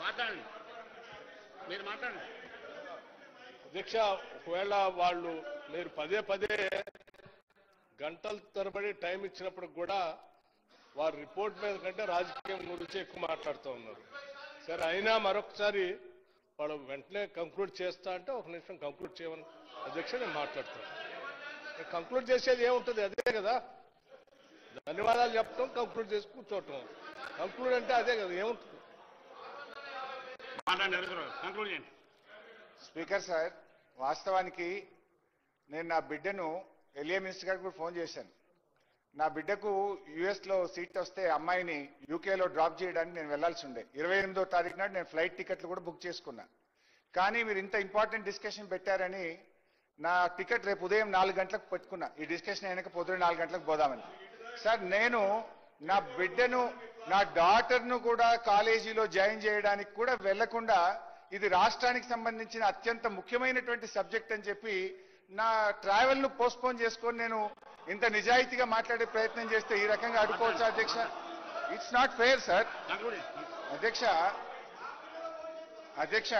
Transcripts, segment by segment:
మాట్లాడండి, మీరు మాట్లాడండి. అధ్యక్ష, ఒకవేళ వాళ్ళు మీరు పదే పదే గంటల తరబడి టైం ఇచ్చినప్పుడు కూడా వారి రిపోర్ట్ మీద కంటే రాజకీయం గురించి ఎక్కువ మాట్లాడుతూ ఉన్నారు. సరే, అయినా మరొకసారి వాళ్ళు వెంటనే కంక్లూడ్ చేస్తా అంటే ఒక నిమిషం కంక్లూడ్ చేయమని అధ్యక్ష నేను మాట్లాడతాను. కంక్లూడ్ చేసేది ఏముంటుంది? అదే కదా, ధన్యవాదాలు చెప్పడం, కంక్లూడ్ చేసి కూర్చోవటం. కంక్లూడ్ అంటే అదే కదా, ఏముంటుంది? కంక్లూడ్ చేయండి. స్పీకర్ సార్, వాస్తవానికి నేను నా బిడ్డను ఎల్ఏ మినిస్టర్ గారికి కూడా ఫోన్ చేశాను. నా బిడ్డకు యుఎస్లో సీట్ వస్తే అమ్మాయిని యూకేలో డ్రాప్ చేయడానికి నేను వెళ్లాల్సి ఉండే. 28వ తారీఖు నాడు నేను ఫ్లైట్ టికెట్లు కూడా బుక్ చేసుకున్నా. కానీ మీరు ఇంత ఇంపార్టెంట్ డిస్కషన్ పెట్టారని నా టికెట్ రేపు ఉదయం 4 గంటలకు పెట్టుకున్నా. ఈ డిస్కషన్ అయినాక పొద్దున 4 గంటలకు పోదామని. సార్, నేను నా బిడ్డను, నా డాటర్ను కూడా కాలేజీలో జాయిన్ చేయడానికి కూడా వెళ్లకుండా ఇది రాష్ట్రానికి సంబంధించిన అత్యంత ముఖ్యమైనటువంటి సబ్జెక్ట్ అని చెప్పి నా ట్రావెల్ ను పోస్ట్పోన్ చేసుకొని నేను ఇంత నిజాయితీగా మాట్లాడే ప్రయత్నం చేస్తే ఈ రకంగా అడ్డుకోవచ్చు అధ్యక్ష? It's not fair sir. అధ్యక్ష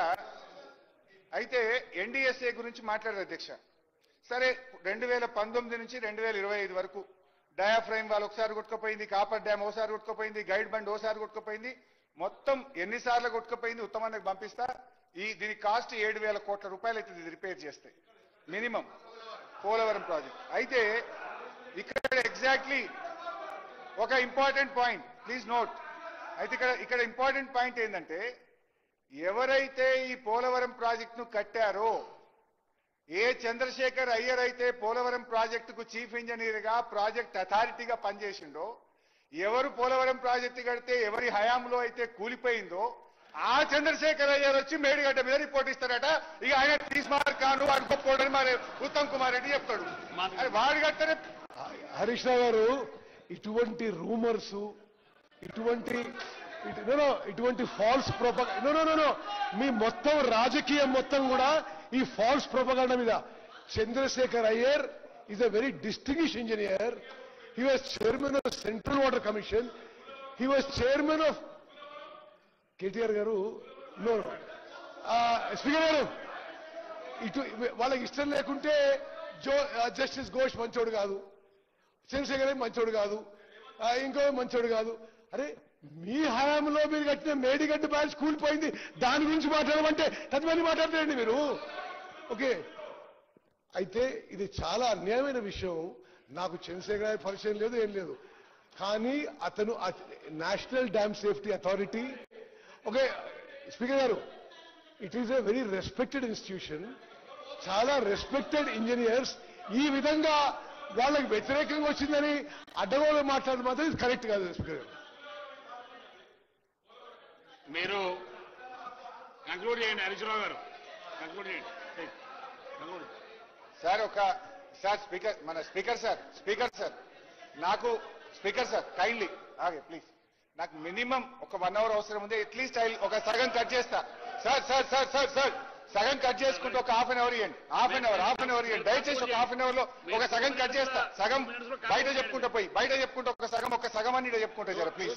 అయితే ఎన్డీఎస్ఏ గురించి మాట్లాడారు అధ్యక్ష. సరే, 2019 నుంచి 2025 వరకు డయాఫ్రైమ్ వాళ్ళు ఒకసారి కొట్టుకుపోయింది, కాపర్ డ్యామ్ ఓసారి కొట్టుకుపోయింది, గైడ్ బండ్ ఓసారి కొట్టుకుపోయింది. మొత్తం ఎన్నిసార్లు కొట్టుకుపోయింది ఉత్తమానికి పంపిస్తా. దీని కాస్ట్ 7,000 కోట్ల రూపాయలు అవుతుంది ఇది రిపేర్ చేస్తే మినిమం పోలవరం ప్రాజెక్ట్. అయితే ఇక్కడ ఎగ్జాక్ట్లీ ఒక ఇంపార్టెంట్ పాయింట్, ప్లీజ్ నోట్. అయితే ఇక్కడ ఇంపార్టెంట్ పాయింట్ ఏంటంటే, ఎవరైతే ఈ పోలవరం ప్రాజెక్టును కట్టారో, ఏ చంద్రశేఖర్ అయ్యర్ అయితే పోలవరం ప్రాజెక్టుకు చీఫ్ ఇంజనీర్ గా ప్రాజెక్ట్ అథారిటీగా పనిచేసిండో, ఎవరు పోలవరం ప్రాజెక్టు కడితే ఎవరి హయాంలో అయితే కూలిపోయిందో ఆ చంద్రశేఖర్ అయ్యర్ వచ్చి మేడిగడ్డ మీద రిపోర్ట్ ఇస్తారట. ఇక ఆయన తీస్మార్ ఖాన్ వాడు గొప్పోడని మరి ఉత్తమ్ కుమార్ రెడ్డి చెప్తాడు. వాడు కట్టనే హరీష్ రావు గారు, ఇటువంటి రూమర్స్, ఇటువంటి ఫాల్స్ ప్రొపగండా, మీ మొత్తం రాజకీయం మొత్తం కూడా ఈ ఫాల్స్ ప్రొపగండా మీద. Chandrashekhar Iyer is a very distinguished engineer. He was chairman of Central Water Commission. He was chairman of KTR garu. No. Speaker garu. వాళ్ళకి ఇష్టం లేకుంటే జస్టిస్ ఘోష్ మంచోడు కాదు, చంద్రశేఖర్ మంచోడు కాదు, ఇంకో మంచోడు కాదు. అరే, మీ హయాంలో మీరు కట్టిన మేడిగడ్డ బ్యాచ్ కూలిపోయింది, దాని గురించి మాట్లాడమంటే తదుపరి మాట్లాడతారండి మీరు. ఓకే, అయితే ఇది చాలా అన్యాయమైన విషయం. నాకు చంద్రశేఖర్ పరిచయం లేదు, ఏం లేదు. కానీ అతను national dam safety authority, okay speaker garu, it is a very respected institution. చాలా రెస్పెక్టెడ్ ఇంజనీర్స్ ఈ విధంగా వాళ్ళకి వ్యతిరేకంగా వచ్చిందని అడ్డగోలు మాట్లాడడం మాత్రం ఇది కరెక్ట్ కాదు స్పీకర్ గారు. మీరు కంక్లూడ్ చేయండి హరీశ్రావు గారు, కంక్లూడ్ చేయండి. సార్ స్పీకర్, మన స్పీకర్ సార్ నాకు స్పీకర్ సార్ కైండ్లీ ఆగే ప్లీజ్. నాకు మినిమం ఒక 1 అవర్ అవసరం ఉంది. అట్లీస్ట్ ఒక సగం కట్ చేస్తా. సార్ సగం కట్ చేసుకుంటూ ఒక హాఫ్ అన్ అవర్ ఇవ్వండి. దయచేసి ఒక హాఫ్ అన్ అవర్ లో ఒక సగం కట్ చేస్తా. సగం బయట చెప్పుకుంటూ ఒక సగం అని చెప్పుకుంటా జర ప్లీజ్.